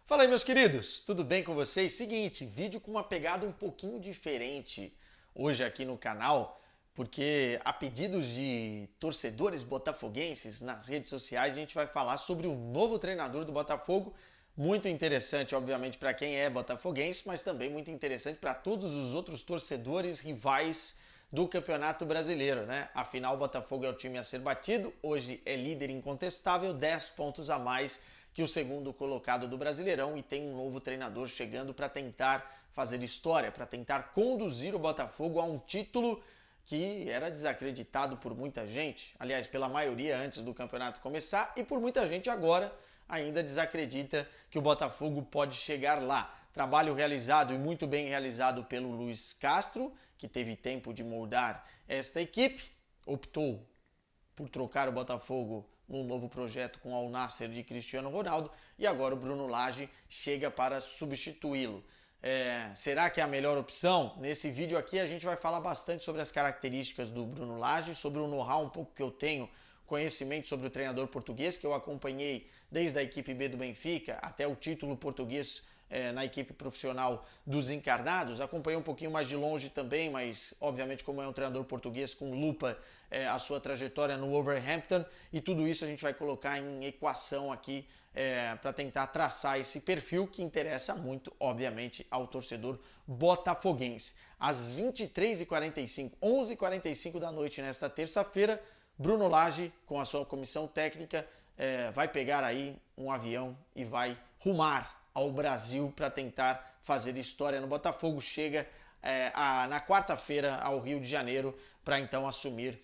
Fala aí, meus queridos, tudo bem com vocês? Seguinte, vídeo com uma pegada um pouquinho diferente hoje aqui no canal, porque a pedidos de torcedores botafoguenses nas redes sociais, a gente vai falar sobre o novo treinador do Botafogo, muito interessante, obviamente, para quem é botafoguense, mas também muito interessante para todos os outros torcedores rivais do Campeonato Brasileiro, né? Afinal, o Botafogo é o time a ser batido, hoje é líder incontestável, 10 pontos a mais que o segundo colocado do Brasileirão e tem um novo treinador chegando para tentar fazer história, para tentar conduzir o Botafogo a um título que era desacreditado por muita gente, aliás, pela maioria antes do campeonato começar e por muita gente agora ainda desacredita que o Botafogo pode chegar lá. Trabalho realizado e muito bem realizado pelo Luiz Castro, que teve tempo de moldar esta equipe, optou por trocar o Botafogo num novo projeto com o Al Nassr de Cristiano Ronaldo e agora o Bruno Lage chega para substituí-lo. Será que é a melhor opção? Nesse vídeo aqui a gente vai falar bastante sobre as características do Bruno Lage, sobre o know-how um pouco que eu tenho, conhecimento sobre o treinador português, que eu acompanhei desde a equipe B do Benfica até o título português na equipe profissional dos encarnados. Acompanhei um pouquinho mais de longe também, mas obviamente como é um treinador português com lupa a sua trajetória no Wolverhampton, e tudo isso a gente vai colocar em equação aqui para tentar traçar esse perfil que interessa muito, obviamente, ao torcedor botafoguense. Às 23h45, 11h45 da noite nesta terça-feira, Bruno Lage, com a sua comissão técnica, vai pegar aí um avião e vai rumar ao Brasil para tentar fazer história no Botafogo. Chega na quarta-feira ao Rio de Janeiro para então assumir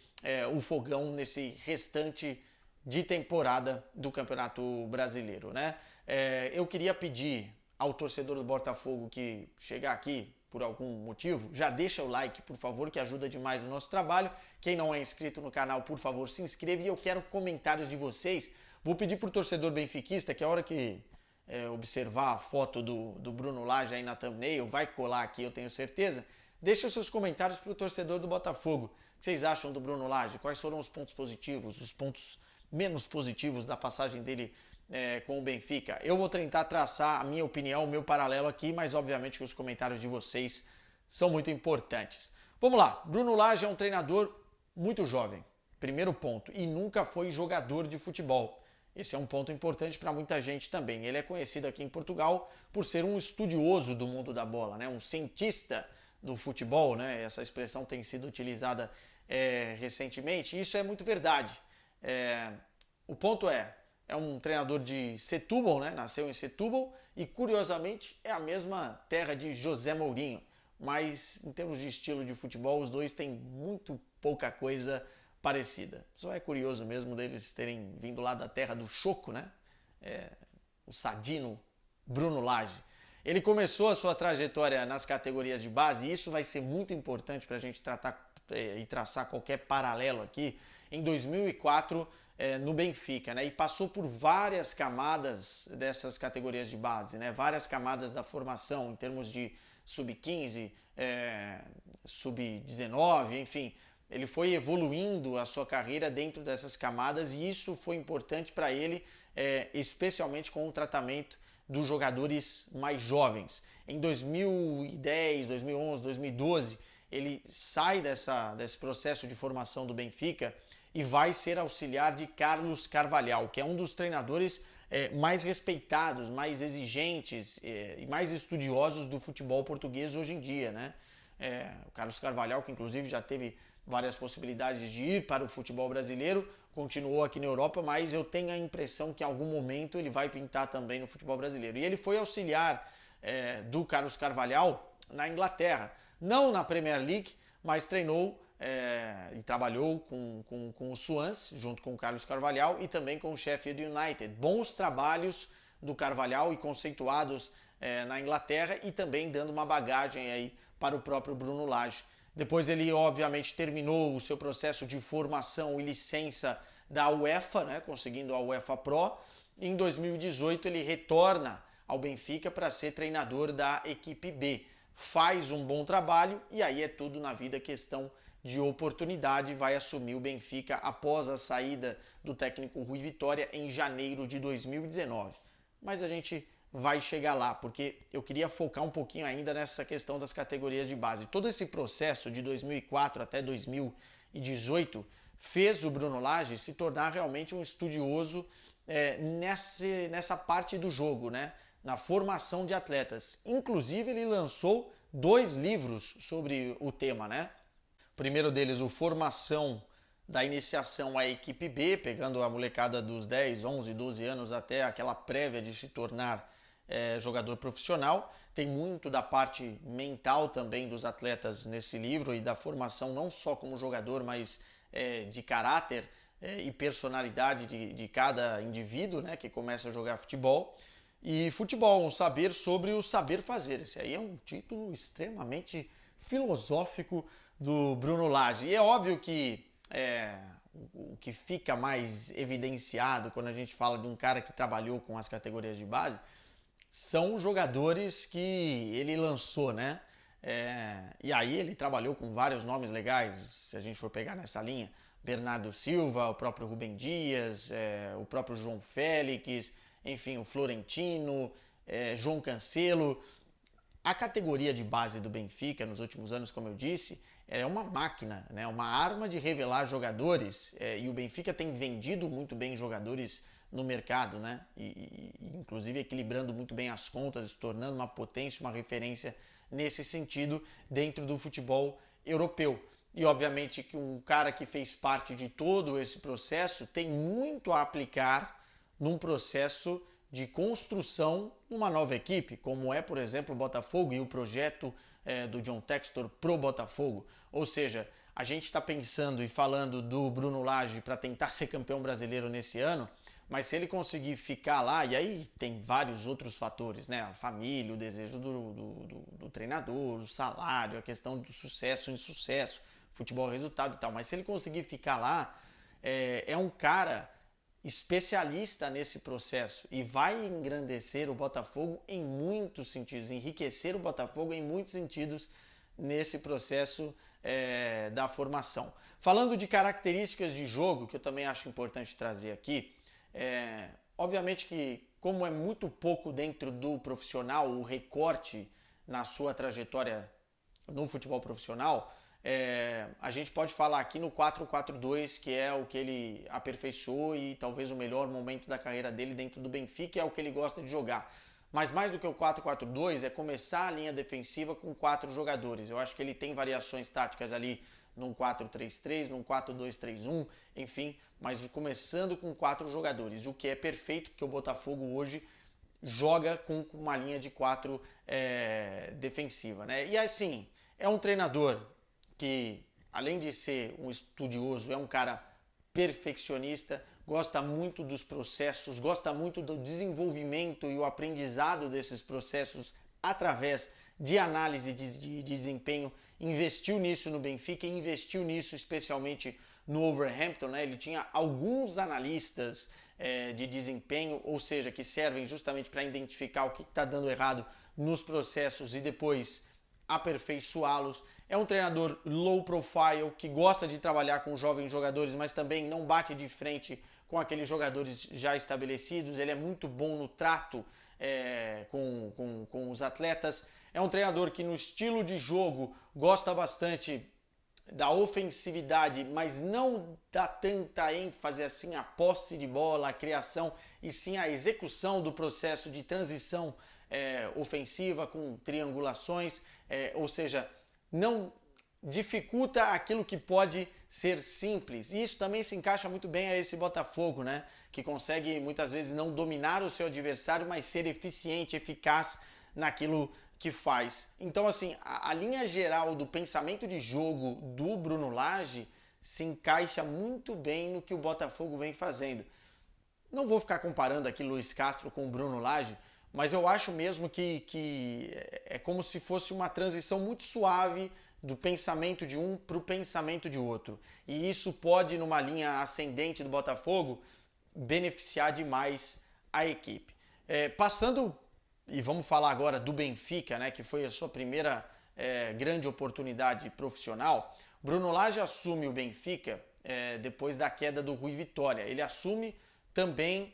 o fogão nesse restante de temporada do Campeonato Brasileiro, né? Eu queria pedir ao torcedor do Botafogo que chegar aqui por algum motivo, já deixa o like, por favor, que ajuda demais o nosso trabalho. Quem não é inscrito no canal, por favor, se inscreva, e eu quero comentários de vocês. Vou pedir pro torcedor benfiquista que a hora que observar a foto do Bruno Lage aí na thumbnail, vai colar aqui, eu tenho certeza. Deixa os seus comentários pro torcedor do Botafogo. O que vocês acham do Bruno Lage? Quais foram os pontos positivos, os pontos menos positivos da passagem dele com o Benfica? Eu vou tentar traçar a minha opinião, o meu paralelo aqui, mas obviamente que os comentários de vocês são muito importantes. Vamos lá, Bruno Lage é um treinador muito jovem, primeiro ponto, e nunca foi jogador de futebol. Esse é um ponto importante para muita gente também. Ele é conhecido aqui em Portugal por ser um estudioso do mundo da bola, né? Um cientista do futebol, né? Essa expressão tem sido utilizada recentemente, e isso é muito verdade. O ponto é um treinador de Setúbal, né? Nasceu em Setúbal e, curiosamente, é a mesma terra de José Mourinho. Mas, em termos de estilo de futebol, os dois têm muito pouca coisa parecida. Só é curioso mesmo deles terem vindo lá da terra do Choco, né? O Sadino Bruno Lage. Ele começou a sua trajetória nas categorias de base, e isso vai ser muito importante para a gente tratar e traçar qualquer paralelo aqui, em 2004 no Benfica, né? E passou por várias camadas dessas categorias de base, né? Várias camadas da formação, em termos de sub-15, sub-19, enfim. Ele foi evoluindo a sua carreira dentro dessas camadas, e isso foi importante para ele, especialmente com o tratamento dos jogadores mais jovens. Em 2010, 2011, 2012, ele sai desse processo de formação do Benfica e vai ser auxiliar de Carlos Carvalhal, que é um dos treinadores mais respeitados, mais exigentes e mais estudiosos do futebol português hoje em dia, né? O Carlos Carvalhal, que inclusive já teve várias possibilidades de ir para o futebol brasileiro, continuou aqui na Europa, mas eu tenho a impressão que em algum momento ele vai pintar também no futebol brasileiro. E ele foi auxiliar do Carlos Carvalhal na Inglaterra, não na Premier League, mas treinou e trabalhou com o Swansea, junto com o Carlos Carvalhal, e também com o Sheffield United. Bons trabalhos do Carvalhal e conceituados na Inglaterra, e também dando uma bagagem aí para o próprio Bruno Lage. Depois ele, obviamente, terminou o seu processo de formação e licença da UEFA, né, conseguindo a UEFA Pro. E em 2018 ele retorna ao Benfica para ser treinador da equipe B. Faz um bom trabalho e aí é tudo na vida questão de oportunidade. Vai assumir o Benfica após a saída do técnico Rui Vitória em janeiro de 2019. Mas a gente vai chegar lá, porque eu queria focar um pouquinho ainda nessa questão das categorias de base. Todo esse processo de 2004 até 2018 fez o Bruno Lage se tornar realmente um estudioso nessa parte do jogo, né? Na formação de atletas. Inclusive, ele lançou 2 livros sobre o tema, né? O primeiro deles, o Formação da Iniciação à Equipe B, pegando a molecada dos 10, 11, 12 anos até aquela prévia de se tornar jogador profissional. Tem muito da parte mental também dos atletas nesse livro e da formação não só como jogador, mas de caráter e personalidade de cada indivíduo, né, que começa a jogar futebol. E futebol, um saber sobre o saber fazer. Esse aí é um título extremamente filosófico do Bruno Lage. E é óbvio que o que fica mais evidenciado quando a gente fala de um cara que trabalhou com as categorias de base são os jogadores que ele lançou, né? E aí ele trabalhou com vários nomes legais, se a gente for pegar nessa linha. Bernardo Silva, o próprio Rubem Dias, o próprio João Félix, enfim, o Florentino, João Cancelo. A categoria de base do Benfica, nos últimos anos, como eu disse, é uma máquina, né? Uma arma de revelar jogadores, e o Benfica tem vendido muito bem jogadores no mercado, né? E inclusive equilibrando muito bem as contas, se tornando uma potência, uma referência nesse sentido dentro do futebol europeu. E obviamente que um cara que fez parte de todo esse processo tem muito a aplicar num processo de construção de uma nova equipe, como é, por exemplo, o Botafogo e o projeto do John Textor pro Botafogo. Ou seja, a gente está pensando e falando do Bruno Lage para tentar ser campeão brasileiro nesse ano, mas se ele conseguir ficar lá, e aí tem vários outros fatores, né? A família, o desejo do treinador, o salário, a questão do sucesso e insucesso, futebol resultado e tal, mas se ele conseguir ficar lá, é um cara especialista nesse processo e vai engrandecer o Botafogo em muitos sentidos, enriquecer o Botafogo em muitos sentidos nesse processo da formação. Falando de características de jogo, que eu também acho importante trazer aqui, obviamente que como é muito pouco dentro do profissional, o recorte na sua trajetória no futebol profissional, a gente pode falar aqui no 4-4-2, que é o que ele aperfeiçoou e talvez o melhor momento da carreira dele dentro do Benfica, é o que ele gosta de jogar. Mas mais do que o 4-4-2 é começar a linha defensiva com 4 jogadores. Eu acho que ele tem variações táticas ali num 4-3-3, num 4-2-3-1, enfim, mas começando com 4 jogadores, o que é perfeito, porque o Botafogo hoje joga com uma linha de 4 defensiva, né? E assim, é um treinador que, além de ser um estudioso, é um cara perfeccionista, gosta muito dos processos, gosta muito do desenvolvimento e o aprendizado desses processos através de análise de desempenho. Investiu nisso no Benfica e investiu nisso especialmente no Wolverhampton, né? Ele tinha alguns analistas de desempenho, ou seja, que servem justamente para identificar o que está dando errado nos processos e depois aperfeiçoá-los. É um treinador low profile, que gosta de trabalhar com jovens jogadores, mas também não bate de frente com aqueles jogadores já estabelecidos. Ele é muito bom no trato com os atletas. É um treinador que no estilo de jogo gosta bastante da ofensividade, mas não dá tanta ênfase assim à posse de bola, à criação, e sim à execução do processo de transição ofensiva com triangulações, ou seja, não dificulta aquilo que pode ser simples. E isso também se encaixa muito bem a esse Botafogo, né? Que consegue muitas vezes não dominar o seu adversário, mas ser eficiente, eficaz naquilo que faz. Então, assim, a linha geral do pensamento de jogo do Bruno Lage se encaixa muito bem no que o Botafogo vem fazendo. Não vou ficar comparando aqui Luiz Castro com o Bruno Lage, mas eu acho mesmo que é como se fosse uma transição muito suave do pensamento de um para o pensamento de outro. E isso pode, numa linha ascendente do Botafogo, beneficiar demais a equipe. Passando, e vamos falar agora do Benfica, né, que foi a sua primeira grande oportunidade profissional. Bruno Lage assume o Benfica depois da queda do Rui Vitória. Ele assume também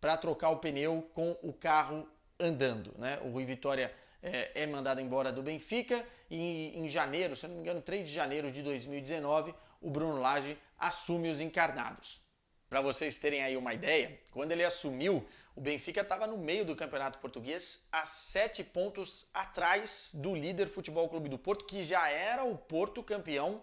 para trocar o pneu com o carro andando, né? O Rui Vitória é mandado embora do Benfica e em janeiro, se eu não me engano, 3 de janeiro de 2019, o Bruno Lage assume os encarnados. Para vocês terem aí uma ideia, quando ele assumiu, o Benfica estava no meio do Campeonato Português, a 7 pontos atrás do líder Futebol Clube do Porto, que já era o Porto campeão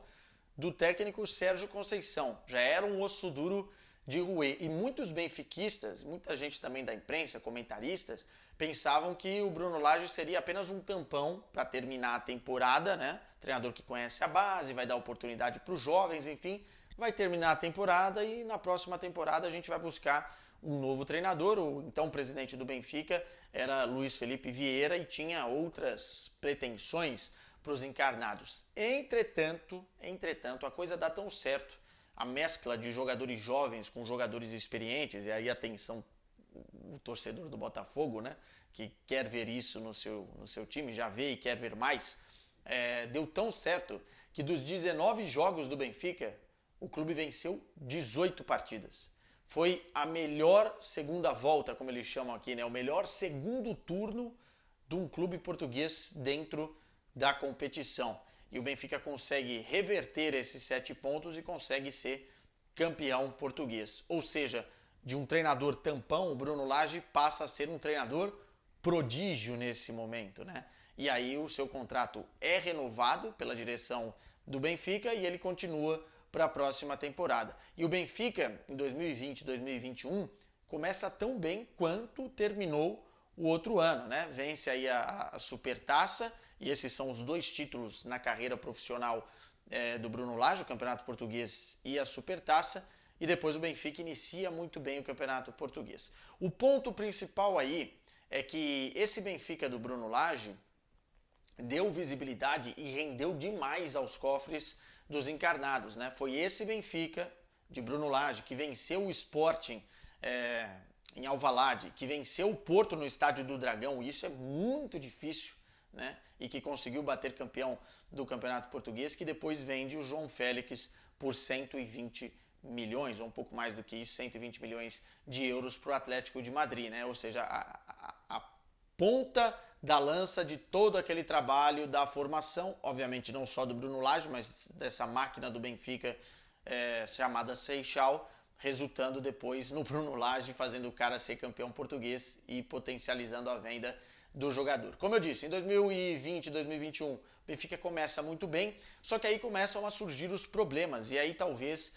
do técnico Sérgio Conceição. Já era um osso duro de roer. E muitos benfiquistas, muita gente também da imprensa, comentaristas, pensavam que o Bruno Lage seria apenas um tampão para terminar a temporada, né? Treinador que conhece a base, vai dar oportunidade para os jovens, enfim, vai terminar a temporada e na próxima temporada a gente vai buscar um novo treinador. O então presidente do Benfica era Luiz Felipe Vieira e tinha outras pretensões para os encarnados. Entretanto, a coisa dá tão certo, a mescla de jogadores jovens com jogadores experientes, e aí atenção, o torcedor do Botafogo, né, que quer ver isso no seu time, já vê e quer ver mais, deu tão certo que dos 19 jogos do Benfica, o clube venceu 18 partidas. Foi a melhor segunda volta, como eles chamam aqui, né, o melhor segundo turno de um clube português dentro da competição. E o Benfica consegue reverter esses 7 pontos e consegue ser campeão português. Ou seja, de um treinador tampão, o Bruno Lage passa a ser um treinador prodígio nesse momento, né? E aí o seu contrato é renovado pela direção do Benfica e ele continua para a próxima temporada. E o Benfica, em 2020 e 2021, começa tão bem quanto terminou o outro ano, né? Vence aí a Supertaça, e esses são os 2 títulos na carreira profissional do Bruno Lage, o Campeonato Português e a Supertaça, e depois o Benfica inicia muito bem o Campeonato Português. O ponto principal aí é que esse Benfica do Bruno Lage deu visibilidade e rendeu demais aos cofres dos encarnados, né? Foi esse Benfica de Bruno Lage que venceu o Sporting em Alvalade, que venceu o Porto no Estádio do Dragão, e isso é muito difícil, né? E que conseguiu bater campeão do Campeonato Português, que depois vende o João Félix por 120 milhões, ou um pouco mais do que isso, 120 milhões de euros para o Atlético de Madrid, né? Ou seja, a ponta da lança de todo aquele trabalho da formação, obviamente não só do Bruno Lage, mas dessa máquina do Benfica chamada Seixal, resultando depois no Bruno Lage, fazendo o cara ser campeão português e potencializando a venda do jogador. Como eu disse, em 2020 e 2021, o Benfica começa muito bem, só que aí começam a surgir os problemas, e aí talvez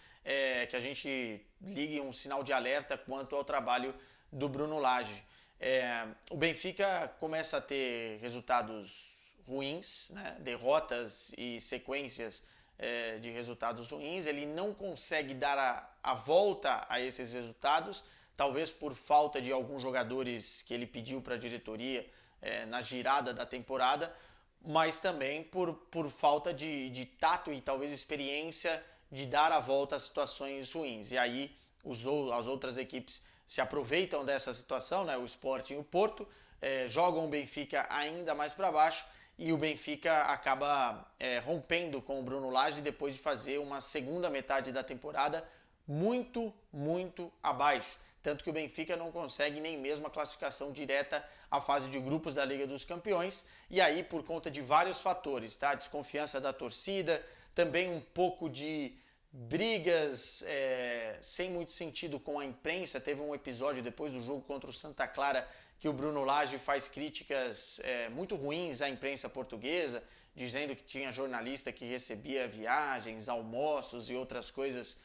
que a gente ligue um sinal de alerta quanto ao trabalho do Bruno Lage. O Benfica começa a ter resultados ruins, né? Derrotas e sequências de resultados ruins. Ele não consegue dar a volta a esses resultados, talvez por falta de alguns jogadores que ele pediu para a diretoria na girada da temporada, mas também por falta de tato e talvez experiência de dar a volta a situações ruins. E aí as outras equipes se aproveitam dessa situação, né? O Sporting e o Porto, jogam o Benfica ainda mais para baixo, e o Benfica acaba rompendo com o Bruno Lage depois de fazer uma segunda metade da temporada muito, muito abaixo. Tanto que o Benfica não consegue nem mesmo a classificação direta à fase de grupos da Liga dos Campeões, e aí por conta de vários fatores, tá? Desconfiança da torcida, também um pouco de brigas sem muito sentido com a imprensa. Teve um episódio depois do jogo contra o Santa Clara que o Bruno Lage faz críticas muito ruins à imprensa portuguesa, dizendo que tinha jornalista que recebia viagens, almoços e outras coisas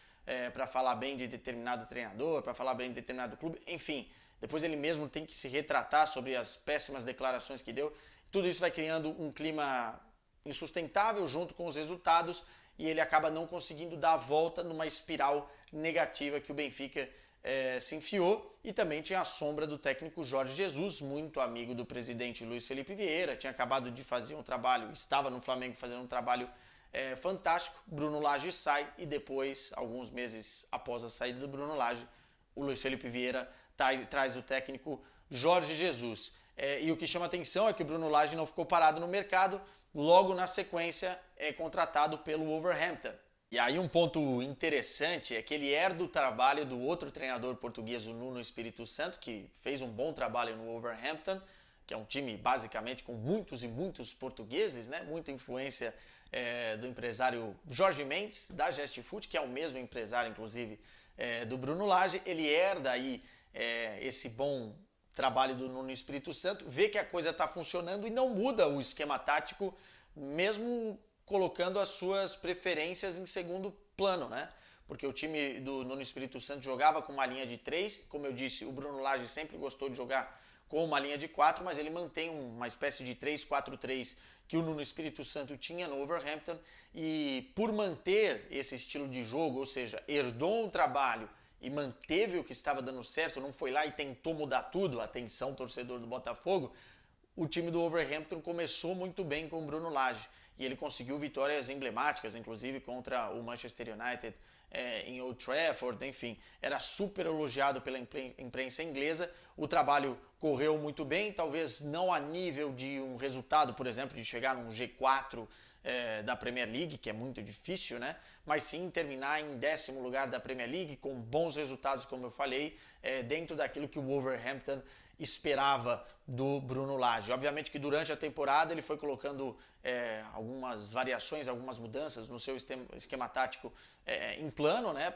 para falar bem de determinado treinador, para falar bem de determinado clube, enfim. Depois ele mesmo tem que se retratar sobre as péssimas declarações que deu. Tudo isso vai criando um clima insustentável junto com os resultados, e ele acaba não conseguindo dar a volta numa espiral negativa que o Benfica se enfiou. E também tinha a sombra do técnico Jorge Jesus, muito amigo do presidente Luiz Felipe Vieira, tinha acabado de fazer um trabalho, estava no Flamengo fazendo um trabalho fantástico. Bruno Lage sai, e depois, alguns meses após a saída do Bruno Lage, o Luiz Felipe Vieira traz o técnico Jorge Jesus. E o que chama atenção é que o Bruno Lage não ficou parado no mercado, logo na sequência é contratado pelo Wolverhampton. E aí um ponto interessante é que ele herda o trabalho do outro treinador português, o Nuno Espírito Santo, que fez um bom trabalho no Wolverhampton, que é um time basicamente com muitos e muitos portugueses, né? Muita influência do empresário Jorge Mendes, da Gest Food, que é o mesmo empresário, inclusive, do Bruno Lage. Ele herda aí esse bom trabalho do Nuno Espírito Santo, vê que a coisa está funcionando e não muda o esquema tático, mesmo colocando as suas preferências em segundo plano, né? Porque o time do Nuno Espírito Santo jogava com uma linha de 3, como eu disse, o Bruno Lage sempre gostou de jogar com uma linha de 4, mas ele mantém uma espécie de 3-4-3 que o Nuno Espírito Santo tinha no Wolverhampton, e por manter esse estilo de jogo, ou seja, herdou um trabalho e manteve o que estava dando certo, não foi lá e tentou mudar tudo, atenção torcedor do Botafogo, o time do Wolverhampton começou muito bem com o Bruno Lage, e ele conseguiu vitórias emblemáticas, inclusive contra o Manchester United em Old Trafford, enfim, era super elogiado pela imprensa inglesa. O trabalho correu muito bem, talvez não a nível de um resultado, por exemplo, de chegar num G4 da Premier League, que é muito difícil, né? Mas sim terminar em 10º lugar da Premier League, com bons resultados, como eu falei, dentro daquilo que o Wolverhampton esperava do Bruno Lage. Obviamente que durante a temporada ele foi colocando algumas variações, algumas mudanças no seu esquema tático em plano, né?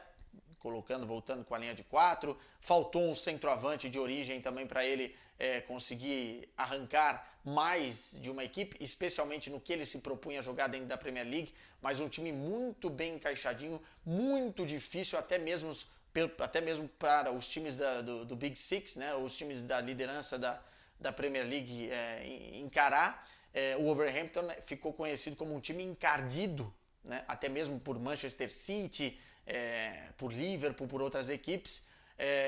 Voltando com a linha de 4, faltou um centroavante de origem também para ele conseguir arrancar mais de uma equipe, especialmente no que ele se propunha a jogar dentro da Premier League, mas um time muito bem encaixadinho, muito difícil até mesmo para os times do Big Six, né, os times da liderança da Premier League encarar. O Wolverhampton ficou conhecido como um time encardido, né, até mesmo por Manchester City, por Liverpool, por outras equipes,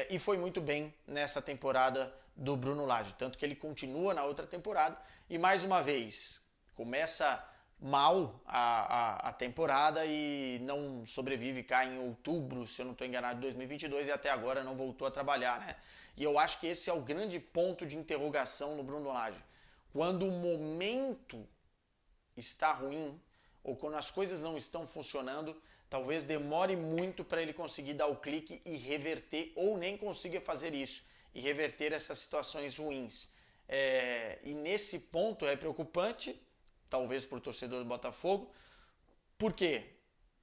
e foi muito bem nessa temporada do Bruno Lage, tanto que ele continua na outra temporada e mais uma vez começa mal a temporada e não sobrevive, cai em outubro, se eu não estou enganado, de 2022 e até agora não voltou a trabalhar, né? E eu acho que esse é o grande ponto de interrogação no Bruno Lage. Quando o momento está ruim ou quando as coisas não estão funcionando, talvez demore muito para ele conseguir dar o clique e reverter, ou nem consiga fazer isso, e reverter essas situações ruins. E nesse ponto é preocupante, talvez para o torcedor do Botafogo, porque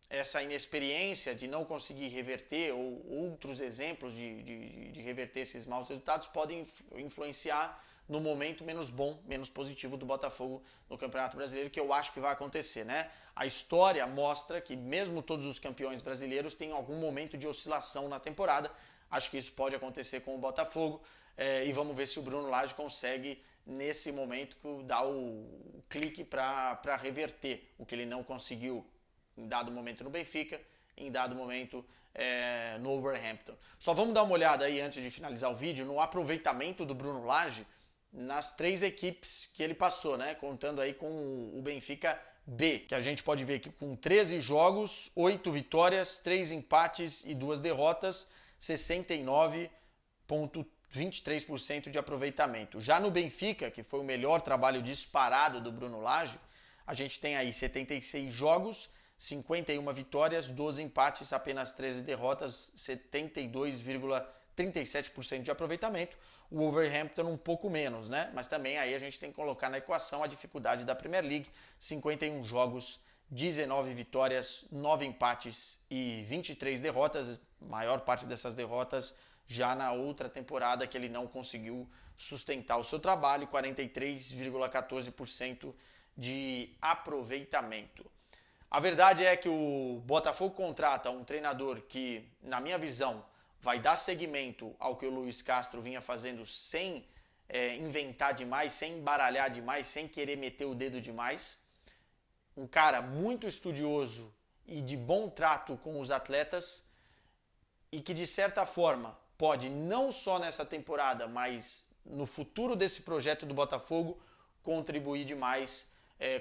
essa inexperiência de não conseguir reverter, ou outros exemplos de reverter esses maus resultados, podem influenciar no momento menos bom, menos positivo do Botafogo no Campeonato Brasileiro, que eu acho que vai acontecer, né? A história mostra que mesmo todos os campeões brasileiros têm algum momento de oscilação na temporada. Acho que isso pode acontecer com o Botafogo, e vamos ver se o Bruno Lage consegue, nesse momento, dar o clique para reverter o que ele não conseguiu em dado momento no Benfica, em dado momento no Wolverhampton. Só vamos dar uma olhada aí, antes de finalizar o vídeo, no aproveitamento do Bruno Lage nas 3 equipes que ele passou, né? Contando aí com o Benfica B, que a gente pode ver que com 13 jogos, 8 vitórias, 3 empates e 2 derrotas, 69,23% de aproveitamento. Já no Benfica, que foi o melhor trabalho disparado do Bruno Lage, a gente tem aí 76 jogos, 51 vitórias, 12 empates, apenas 13 derrotas, 72,37% de aproveitamento. O Wolverhampton um pouco menos, né? Mas também aí a gente tem que colocar na equação a dificuldade da Premier League. 51 jogos, 19 vitórias, 9 empates e 23 derrotas. Maior parte dessas derrotas já na outra temporada, que ele não conseguiu sustentar o seu trabalho, 43,14% de aproveitamento. A verdade é que o Botafogo contrata um treinador que, na minha visão, vai dar seguimento ao que o Luiz Castro vinha fazendo sem inventar demais, sem embaralhar demais, sem querer meter o dedo demais. Um cara muito estudioso e de bom trato com os atletas e que, de certa forma, pode não só nessa temporada, mas no futuro desse projeto do Botafogo, contribuir demais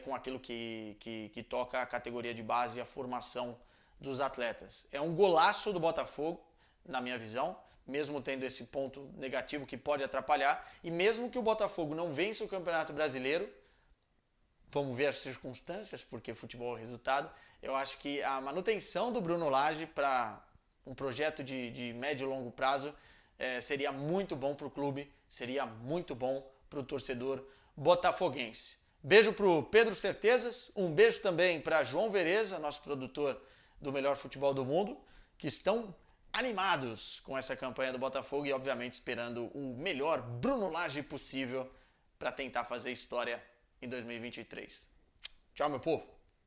com aquilo que toca a categoria de base e a formação dos atletas. É um golaço do Botafogo, na minha visão, mesmo tendo esse ponto negativo que pode atrapalhar, e mesmo que o Botafogo não vença o Campeonato Brasileiro, vamos ver as circunstâncias, porque futebol é resultado, eu acho que a manutenção do Bruno Lage para um projeto de médio e longo prazo seria muito bom para o clube, seria muito bom para o torcedor botafoguense. Beijo para o Pedro Certezas, um beijo também para João Vereza, nosso produtor do Melhor Futebol do Mundo, que estão animados com essa campanha do Botafogo e, obviamente, esperando o melhor Bruno Lage possível para tentar fazer história em 2023. Tchau, meu povo!